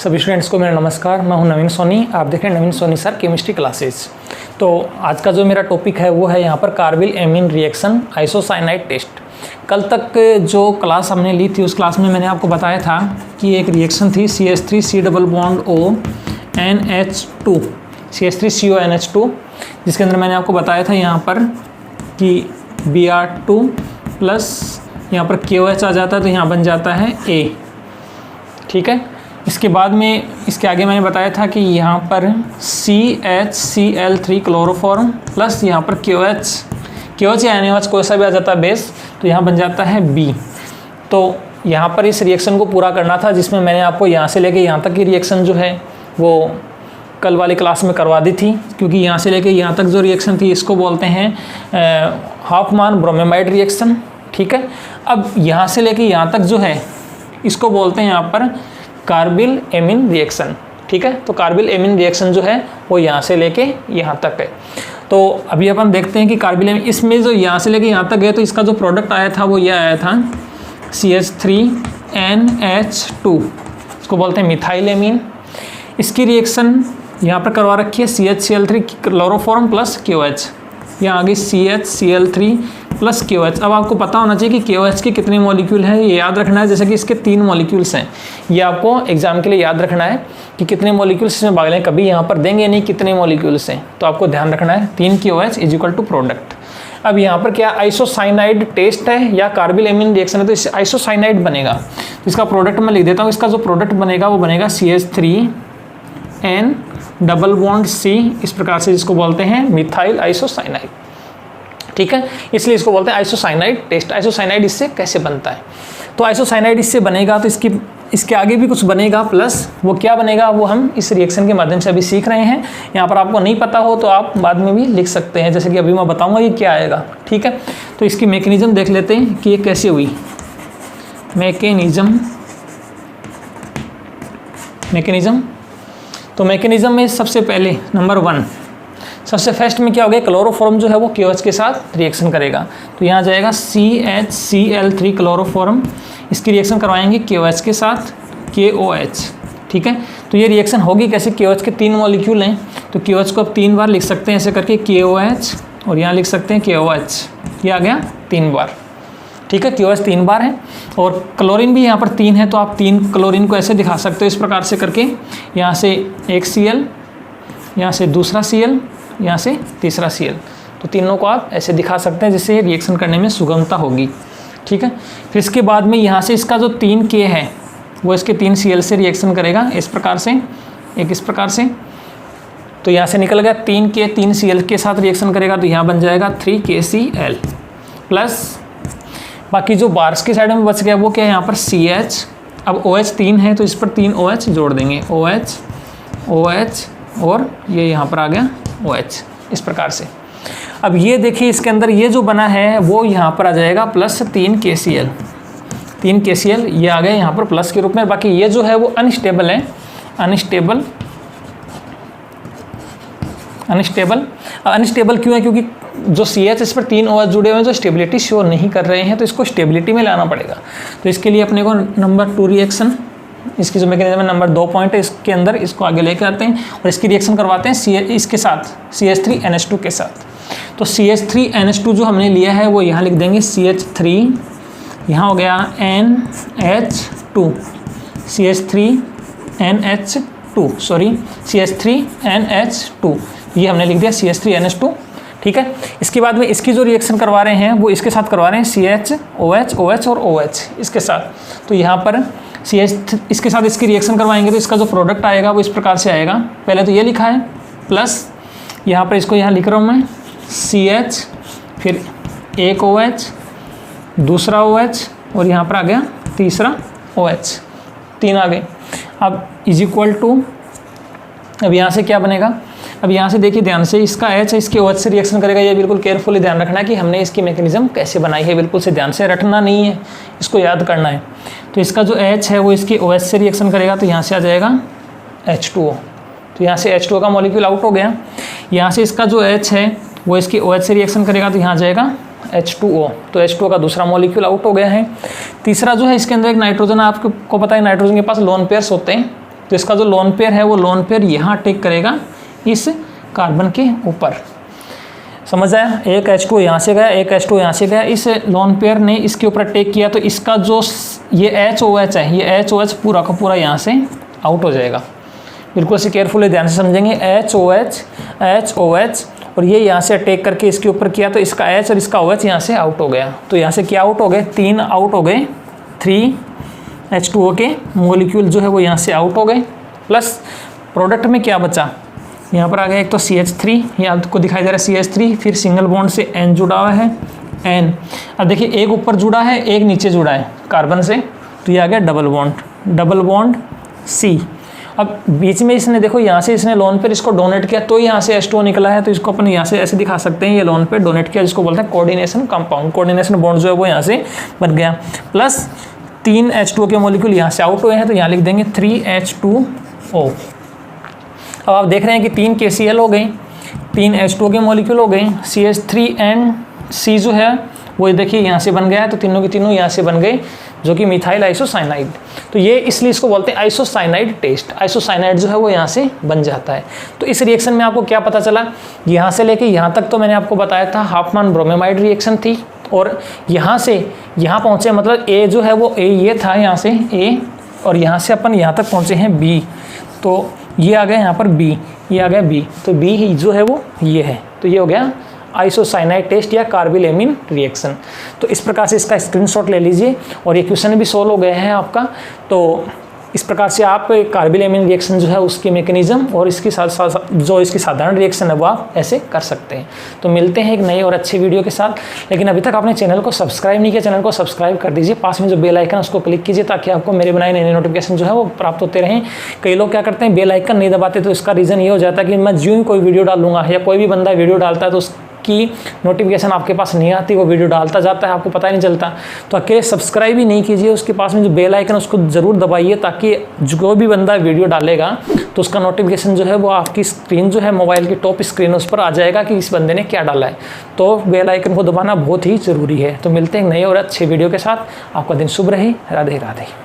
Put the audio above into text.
सभी स्टूडेंट्स को मेरा नमस्कार। मैं हूं नवीन सोनी, आप देख रहे हैं नवीन सोनी सर केमिस्ट्री क्लासेस। तो आज का जो मेरा टॉपिक है वो है यहाँ पर carbylamine reaction isocyanide test. कल तक जो क्लास हमने ली थी उस क्लास में मैंने आपको बताया था कि एक रिएक्शन थी CH3 double bond O NH2 CH3CO NH2, जिसके अंदर मैंने आपको बताया था यहाँ पर कि Br2 प्लस यहाँ पर KOH आ जाता है तो यहाँ बन जाता है A। ठीक है, इसके बाद में इसके आगे मैंने बताया था कि यहाँ पर CHCl3 क्लोरोफॉर्म प्लस यहाँ पर KOH या NaOH कोई सा भी आ जाता है बेस, तो यहाँ बन जाता है B। तो यहाँ पर इस रिएक्शन को पूरा करना था, जिसमें मैंने आपको यहाँ से लेके यहाँ तक की रिएक्शन जो है वो कल वाली क्लास में करवा दी थी, क्योंकि यहाँ से लेके यहाँ तक जो रिएक्शन थी इसको बोलते हैं हॉफमान ब्रोमेमाइड रिएक्शन। ठीक है, अब यहाँ से लेके यहाँ तक जो है इसको बोलते हैं यहाँ पर कार्बिल एमीन रिएक्शन। ठीक है, तो कार्बिल एमीन रिएक्शन जो है वो यहाँ से लेके यहाँ तक है। तो अभी अपन देखते हैं कि कार्बिल एमीन इसमें जो यहाँ से लेके यहाँ तक है तो इसका जो प्रोडक्ट आया था वो ये आया था CH3NH2, इसको बोलते हैं मिथाइल एमीन। इसकी रिएक्शन यहाँ पर करवा रखी है CHCl3 क्लोरोफॉर्म प्लस KOH, यहाँ आगे CHCl3 प्लस KOH। अब आपको पता होना चाहिए कि KOH के कितने मॉलिक्यूल हैं, ये याद रखना है। जैसे कि इसके 3 मॉलिक्यूल्स हैं, ये आपको एग्जाम के लिए याद रखना है कि कितने मॉलिक्यूल्स इसमें भाग लें। कभी यहाँ पर देंगे नहीं कितने मॉलिक्यूल्स हैं, तो आपको ध्यान रखना है 3 KOH is equal to product. अब यहाँ पर क्या आइसोसाइनाइड टेस्ट है या कार्बिल एमीन रिएक्शन है, तो इससे आइसोसाइनाइड बनेगा। तो इसका प्रोडक्ट मैं लिख देता हूँ। इसका जो प्रोडक्ट बनेगा वो बनेगा CH3N डबल बॉन्ड C, इस प्रकार से जिसको बोलते हैं मिथाइल आइसोसाइनाइड। ठीक है, इसलिए इसको बोलते हैं आइसोसाइनाइड टेस्ट। आइसोसाइनाइड इससे कैसे बनता है, तो आइसोसाइनाइड इससे बनेगा तो इसके आगे भी कुछ बनेगा, प्लस वो क्या बनेगा वो हम इस रिएक्शन के माध्यम से अभी सीख रहे हैं। यहाँ पर आपको नहीं पता हो तो आप बाद में भी लिख सकते हैं, जैसे कि अभी मैं बताऊंगा ये क्या आएगा। ठीक है, तो इसकी मैकेनिज्म देख लेते हैं कि ये कैसे हुई। मैकेनिज्म तो मैकेनिज्म में सबसे पहले नंबर 1 सबसे फर्स्ट में क्या हो गया, क्लोरोफॉर्म जो है वो KOH के साथ रिएक्शन करेगा। तो यहाँ जाएगा CHCl3 क्लोरोफॉर्म, इसकी रिएक्शन करवाएंगे KOH के साथ KOH। ठीक है, तो ये रिएक्शन होगी कैसे, KOH के 3 मॉलिक्यूल हैं तो KOH को अब 3 बार लिख सकते हैं ऐसे करके KOH, और यहाँ लिख सकते हैं KOH, ये आ गया 3 बार। ठीक है, KOH 3 बार है, और क्लोरीन भी यहाँ पर 3 है तो आप 3 क्लोरीन को ऐसे दिखा सकते हो इस प्रकार से करके, यहाँ से एक Cl, यहाँ से दूसरा Cl, यहाँ से तीसरा Cl, तो तीनों को आप ऐसे दिखा सकते हैं जिससे रिएक्शन करने में सुगमता होगी। ठीक है, फिर इसके बाद में यहाँ से इसका जो 3K है वो इसके 3 Cl से रिएक्शन करेगा इस प्रकार से, एक इस प्रकार से। तो यहाँ से निकल गया 3K 3 Cl के साथ रिएक्शन करेगा तो यहाँ बन जाएगा 3KCl प्लस बाकी जो बार्स की साइड में बच गया वो क्या है, यहाँ पर CH। अब OH 3 है तो इस पर 3 OH जोड़ देंगे, OH और ये यहाँ पर आ गया OH, इस प्रकार से। अब ये देखिए इसके अंदर ये जो बना है वो यहाँ पर आ जाएगा प्लस 3KCl, ये आ गया यहाँ पर प्लस के रूप में। बाकी ये जो है वो अनस्टेबल है, अनस्टेबल क्यों है, क्योंकि जो CH इस पर 3 OH जुड़े हुए हैं जो स्टेबिलिटी शो नहीं कर रहे हैं, तो इसको स्टेबिलिटी में लाना पड़ेगा। तो इसके लिए अपने को नंबर 2 रिएक्शन, इसकी जो मैकेनिज्म है नंबर 2 पॉइंट है इसके अंदर, इसको आगे लेके आते हैं और इसकी रिएक्शन करवाते हैं इसके साथ CH3NH2 के साथ। तो CH3NH2 जो हमने लिया है वो यहाँ लिख देंगे CH3, यहाँ हो गया NH2, CH3NH2, ये हमने लिख दिया CH3NH2। ठीक है, इसके बाद में इसकी जो रिएक्शन करवा रहे हैं वो इसके साथ करवा रहे हैं CH OH और OH इसके साथ। तो यहाँ पर CH इसके साथ इसकी रिएक्शन करवाएंगे तो इसका जो प्रोडक्ट आएगा वो इस प्रकार से आएगा। पहले तो ये लिखा है प्लस यहाँ पर इसको यहाँ लिख रहा हूँ मैं CH, फिर एक OH, दूसरा OH, और यहाँ पर आ गया तीसरा OH, 3 आ गए। अब इज इक्वल टू, अब यहाँ से क्या बनेगा, अब यहाँ से देखिए ध्यान से, इसका H है इसके OH से रिएक्शन करेगा। ये बिल्कुल केयरफुली ध्यान रखना है कि हमने इसकी मैकेनिज्म कैसे बनाई है, बिल्कुल से ध्यान से रटना नहीं है, इसको याद करना है। तो इसका जो H है वो इसके OH से रिएक्शन करेगा तो यहाँ से आ जाएगा H2O, तो यहाँ से H2O का मॉलिक्यूल आउट हो गया। यहाँ से इसका जो H है वो इसकी OH से रिएक्शन करेगा तो यहाँ आ जाएगा H2O, तो H2O का दूसरा मॉलिक्यूल आउट हो गया है। तीसरा जो है इसके अंदर एक नाइट्रोजन, आपको पता है नाइट्रोजन के पास लोन पेयर्स होते हैं, तो इसका जो लोन पेयर है वो लोन पेयर यहाँ अटैक करेगा इस कार्बन के ऊपर। समझ आया? एक H2 यहाँ से गया, एक H2 यहाँ से गया, इस लोन पेयर ने इसके ऊपर अटैक किया तो इसका जो ये HOH है, ये HOH पूरा का पूरा यहाँ से आउट हो जाएगा। बिल्कुल से केयरफुली ध्यान से समझेंगे। HOH और ये यहाँ से अटैक करके इसके ऊपर किया तो इसका H और इसका OH यहाँ से आउट हो गया। तो यहाँ से क्या आउट हो गए? 3 आउट हो गए, 3 H2O के मॉलिक्यूल जो है वो यहाँ से आउट हो गए। प्लस प्रोडक्ट में क्या बचा? यहाँ पर आ गया एक तो CH3, ये आपको दिखाई दे रहा है CH3, फिर सिंगल बॉन्ड से N जुड़ा हुआ है, N। अब देखिए एक ऊपर जुड़ा है, एक नीचे जुड़ा है कार्बन से, तो ये आ गया डबल बॉन्ड C। अब बीच में इसने देखो यहाँ से इसने लोन पेयर इसको डोनेट किया तो यहाँ से H2O निकला है, तो इसको अपन यहाँ से ऐसे दिखा सकते हैं, ये लोन पेयर डोनेट किया जिसको बोलते हैं कोऑर्डिनेशन कंपाउंड। कोऑर्डिनेशन बॉन्ड जो है वो यहाँ से बन गया। प्लस 3 H2O के मॉलिक्यूल यहाँ से आउट हुए हैं तो यहाँ लिख देंगे 3H2O। अब आप देख रहे हैं कि 3 KCl हो गई, 3 H2O के मॉलिक्यूल हो गए, CH3 एंड C जो है वो देखिए यहाँ से बन गया है, तो तीनों के तीनों यहाँ से बन गए जो कि मिथाइल आइसोसाइनाइड। तो ये इसलिए इसको बोलते हैं आइसोसाइनाइड टेस्ट। आइसोसाइनाइड जो है वो यहाँ से बन जाता है। तो इस रिएक्शन में आपको क्या पता चला? यहाँ से लेके यहाँ तक तो मैंने आपको बताया था हाफमैन ब्रोमेमाइड रिएक्शन थी, और यहाँ से यहाँ पहुँचे मतलब A जो है वो A ये था यहाँ से A, और यहाँ से अपन यहाँ तक पहुँचे हैं B, तो ये आ गया यहाँ पर B, ये आ गया B, तो B ही जो है वो ये है। तो ये हो गया आइसोसाइनाइड टेस्ट या कार्बिलेमिन रिएक्शन। तो इस प्रकार से इसका स्क्रीनशॉट ले लीजिए और ये क्वेश्चन भी सोल्व हो गए हैं आपका। तो इस प्रकार से आप कार्बिलेमिन रिएक्शन जो है उसकी मैकेनिज्म और इसकी जो इसकी साधारण रिएक्शन है वो आप ऐसे कर सकते हैं। तो मिलते हैं एक नए और अच्छे वीडियो के साथ। लेकिन अभी तक आपने चैनल को सब्सक्राइब नहीं किया, चैनल को सब्सक्राइब कर दीजिए, पास में जो बेल आइकन उसको क्लिक कीजिए ताकि आपको मेरे बनाए नए नोटिफिकेशन जो है वो प्राप्त होते रहें। कई लोग क्या करते हैं, बेल आइकन नहीं दबाते, तो इसका रीज़न ये हो जाता है कि मैं जो ही कोई वीडियो डालूंगा या कोई भी बंदा वीडियो डालता है तो की नोटिफिकेशन आपके पास नहीं आती, वो वीडियो डालता जाता है, आपको पता ही नहीं चलता। तो अकेले सब्सक्राइब ही नहीं कीजिए, उसके पास में जो बेल आइकन उसको ज़रूर दबाइए ताकि जो भी बंदा वीडियो डालेगा तो उसका नोटिफिकेशन जो है वो आपकी स्क्रीन जो है मोबाइल की टॉप स्क्रीन उस पर आ जाएगा कि इस बंदे ने क्या डाला है। तो बेल आइकन को दबाना बहुत ही ज़रूरी है। तो मिलते हैं नए और अच्छे वीडियो के साथ। आपका दिन शुभ रहे। राधे राधे।